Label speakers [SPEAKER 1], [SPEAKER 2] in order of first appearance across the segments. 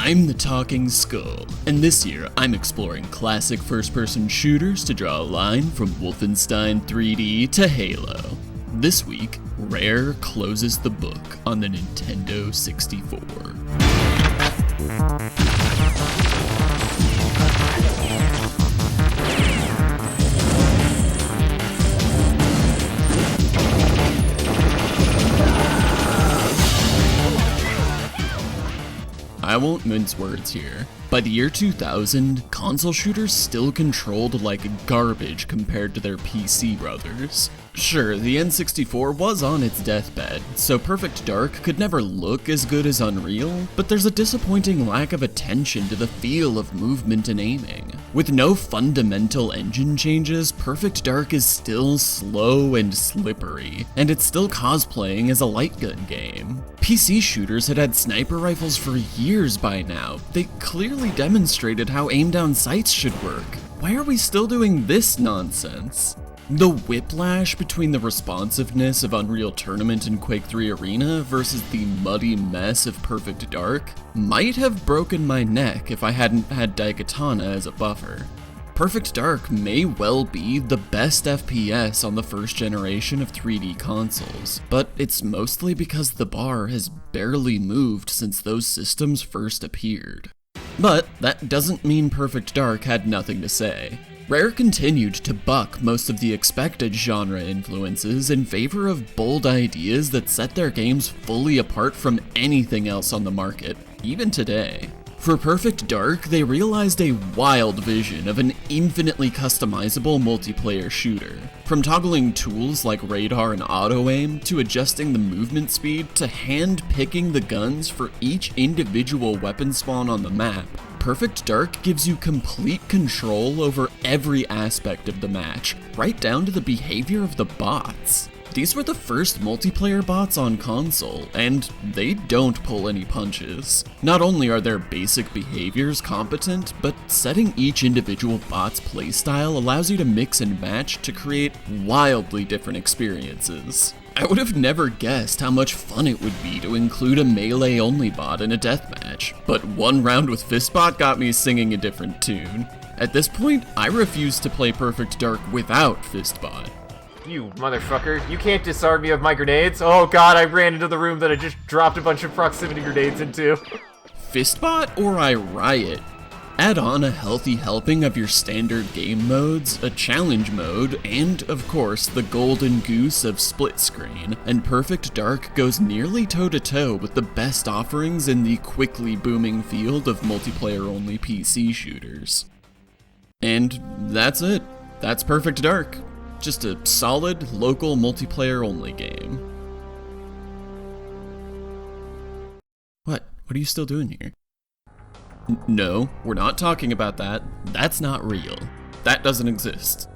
[SPEAKER 1] I'm the Talking Skull, and this year I'm exploring classic first-person shooters to draw a line from Wolfenstein 3D to Halo. This week, Rare closes the book on the Nintendo 64. I won't mince words here. By the year 2000, console shooters still controlled like garbage compared to their PC brothers. Sure, the N64 was on its deathbed, so Perfect Dark could never look as good as Unreal, but there's a disappointing lack of attention to the feel of movement and aiming. With no fundamental engine changes, Perfect Dark is still slow and slippery, and it's still cosplaying as a light gun game. PC shooters had sniper rifles for years by now. They clearly demonstrated how aim-down sights should work. Why are we still doing this nonsense? The whiplash between the responsiveness of Unreal Tournament and Quake 3 Arena versus the muddy mess of Perfect Dark might have broken my neck if I hadn't had Daikatana as a buffer. Perfect Dark may well be the best FPS on the first generation of 3D consoles, but it's mostly because the bar has barely moved since those systems first appeared. But that doesn't mean Perfect Dark had nothing to say. Rare continued to buck most of the expected genre influences in favor of bold ideas that set their games fully apart from anything else on the market, even today. For Perfect Dark, they realized a wild vision of an infinitely customizable multiplayer shooter. From toggling tools like radar and auto-aim, to adjusting the movement speed, to hand-picking the guns for each individual weapon spawn on the map, Perfect Dark gives you complete control over every aspect of the match, right down to the behavior of the bots. These were the first multiplayer bots on console, and they don't pull any punches. Not only are their basic behaviors competent, but setting each individual bot's playstyle allows you to mix and match to create wildly different experiences. I would have never guessed how much fun it would be to include a melee-only bot in a deathmatch, but one round with Fistbot got me singing a different tune. At this point, I refuse to play Perfect Dark without Fistbot.
[SPEAKER 2] You motherfucker, you can't disarm me of my grenades. Oh god, I ran into the room that I just dropped a bunch of proximity grenades into.
[SPEAKER 1] Fistbot or I riot? Add on a healthy helping of your standard game modes, a challenge mode, and, of course, the golden goose of split screen, and Perfect Dark goes nearly toe-to-toe with the best offerings in the quickly booming field of multiplayer-only PC shooters. And that's it. That's Perfect Dark. Just a solid, local multiplayer-only game. What? What are you still doing here? No, we're not talking about that. That's not real. That doesn't exist.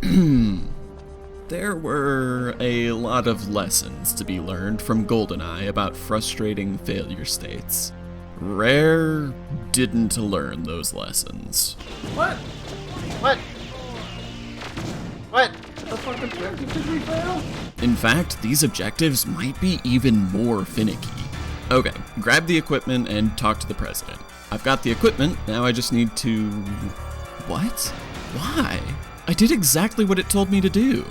[SPEAKER 1] There were a lot of lessons to be learned from Goldeneye about frustrating failure states. Rare didn't learn those lessons.
[SPEAKER 2] What? The fucking objective did we fail?
[SPEAKER 1] In fact, these objectives might be even more finicky. Okay, grab the equipment and talk to the president. I've got the equipment, now I just need to... What? Why? I did exactly what it told me to do.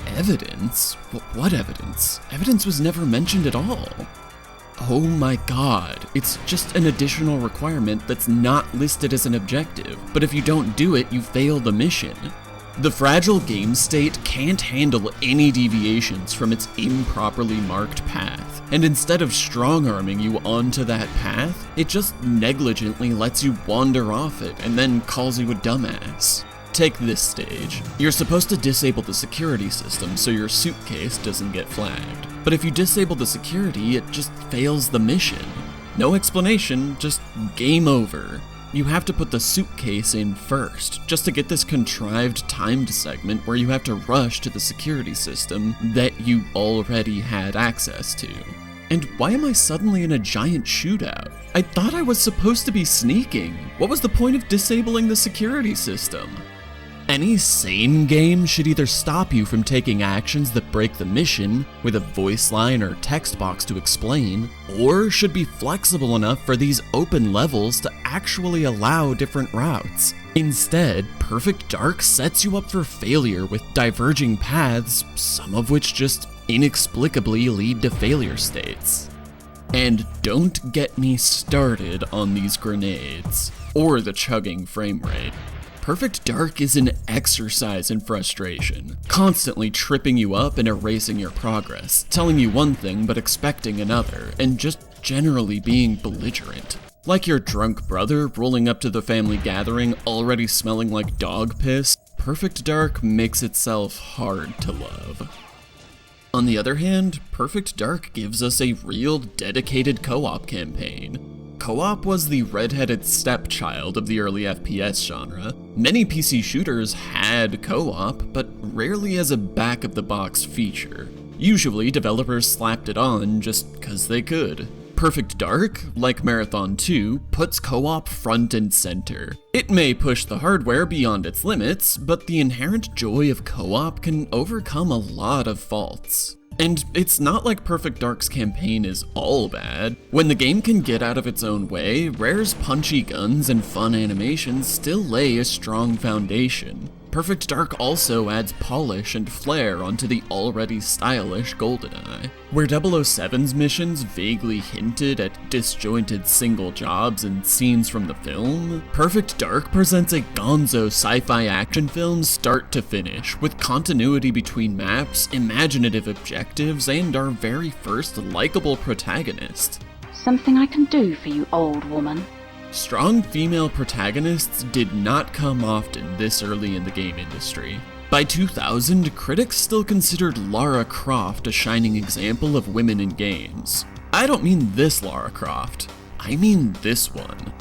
[SPEAKER 1] Evidence? What evidence? Evidence was never mentioned at all. Oh my god, it's just an additional requirement that's not listed as an objective, but if you don't do it, you fail the mission. The fragile game state can't handle any deviations from its improperly marked path, and instead of strong-arming you onto that path, it just negligently lets you wander off it and then calls you a dumbass. Take this stage. You're supposed to disable the security system so your suitcase doesn't get flagged, but if you disable the security, it just fails the mission. No explanation, just game over. You have to put the suitcase in first, just to get this contrived timed segment where you have to rush to the security system that you already had access to. And why am I suddenly in a giant shootout? I thought I was supposed to be sneaking. What was the point of disabling the security system? Any sane game should either stop you from taking actions that break the mission with a voice line or text box to explain, or should be flexible enough for these open levels to actually allow different routes. Instead, Perfect Dark sets you up for failure with diverging paths, some of which just inexplicably lead to failure states. And don't get me started on these grenades, or the chugging frame rate. Perfect Dark is an exercise in frustration, constantly tripping you up and erasing your progress, telling you one thing but expecting another, and just generally being belligerent. Like your drunk brother rolling up to the family gathering already smelling like dog piss, Perfect Dark makes itself hard to love. On the other hand, Perfect Dark gives us a real dedicated co-op campaign. Co-op was the red-headed stepchild of the early FPS genre. Many PC shooters had co-op, but rarely as a back-of-the-box feature. Usually, developers slapped it on just 'cause they could. Perfect Dark, like Marathon 2, puts co-op front and center. It may push the hardware beyond its limits, but the inherent joy of co-op can overcome a lot of faults. And it's not like Perfect Dark's campaign is all bad. When the game can get out of its own way, Rare's punchy guns and fun animations still lay a strong foundation. Perfect Dark also adds polish and flair onto the already stylish Goldeneye. Where 007's missions vaguely hinted at disjointed single jobs and scenes from the film, Perfect Dark presents a gonzo sci-fi action film start to finish, with continuity between maps, imaginative objectives, and our very first likable protagonist.
[SPEAKER 3] Something I can do for you, old woman.
[SPEAKER 1] Strong female protagonists did not come often this early in the game industry. By 2000, critics still considered Lara Croft a shining example of women in games. I don't mean this Lara Croft, I mean this one.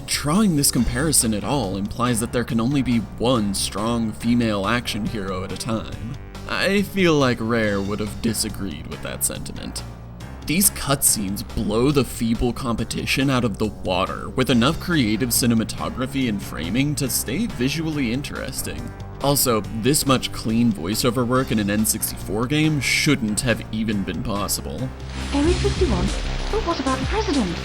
[SPEAKER 1] Drawing this comparison at all implies that there can only be one strong female action hero at a time. I feel like Rare would have disagreed with that sentiment. These cutscenes blow the feeble competition out of the water with enough creative cinematography and framing to stay visually interesting. Also, this much clean voiceover work in an N64 game shouldn't have even been possible.
[SPEAKER 3] Area 51, but what about the president?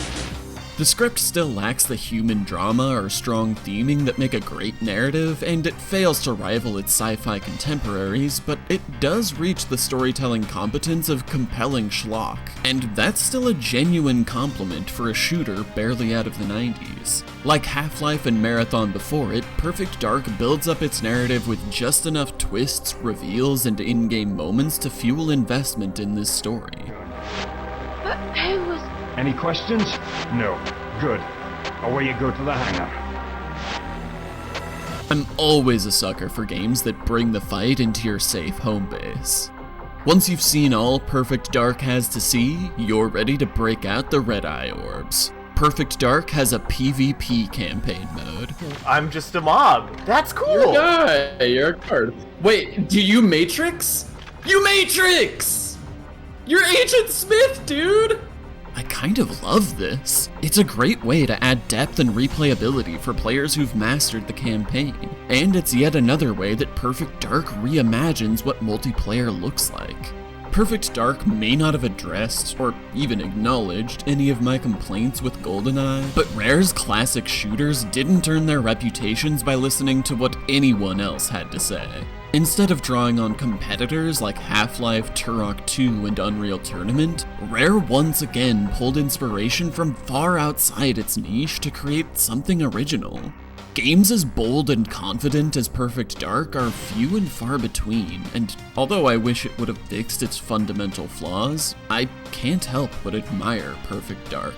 [SPEAKER 1] The script still lacks the human drama or strong theming that make a great narrative, and it fails to rival its sci-fi contemporaries, but it does reach the storytelling competence of compelling schlock, and that's still a genuine compliment for a shooter barely out of the 90s. Like Half-Life and Marathon before it, Perfect Dark builds up its narrative with just enough twists, reveals, and in-game moments to fuel investment in this story.
[SPEAKER 3] But who was...
[SPEAKER 4] Any questions? No. Good. Away you go to the hangar.
[SPEAKER 1] I'm always a sucker for games that bring the fight into your safe home base. Once you've seen all Perfect Dark has to see, you're ready to break out the red-eye orbs. Perfect Dark has a PvP campaign mode.
[SPEAKER 2] I'm just a mob. That's cool.
[SPEAKER 5] You're a guy. You're a card. Wait, do you Matrix? You Matrix! You're Agent Smith, dude!
[SPEAKER 1] I kind of love this. It's a great way to add depth and replayability for players who've mastered the campaign. And it's yet another way that Perfect Dark reimagines what multiplayer looks like. Perfect Dark may not have addressed, or even acknowledged, any of my complaints with Goldeneye, but Rare's classic shooters didn't earn their reputations by listening to what anyone else had to say. Instead of drawing on competitors like Half-Life, Turok 2, and Unreal Tournament, Rare once again pulled inspiration from far outside its niche to create something original. Games as bold and confident as Perfect Dark are few and far between, and although I wish it would have fixed its fundamental flaws, I can't help but admire Perfect Dark.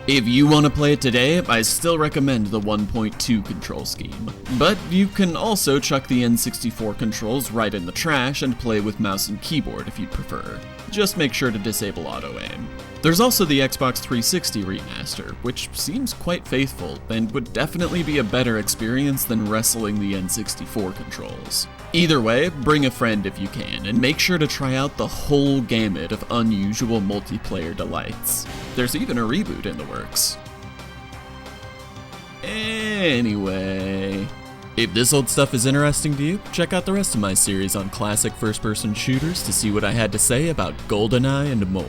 [SPEAKER 1] If you want to play it today, I still recommend the 1.2 control scheme. But you can also chuck the N64 controls right in the trash and play with mouse and keyboard if you prefer. Just make sure to disable auto-aim. There's also the Xbox 360 remaster, which seems quite faithful and would definitely be a better experience than wrestling the N64 controls. Either way, bring a friend if you can, and make sure to try out the whole gamut of unusual multiplayer delights. There's even a reboot in the works. Anyway, If this old stuff is interesting to you, check out the rest of my series on classic first-person shooters to see what I had to say about Goldeneye and more.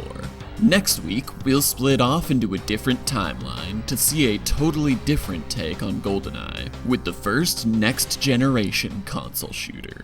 [SPEAKER 1] Next week, we'll split off into a different timeline to see a totally different take on Goldeneye, with the first next-generation console shooter.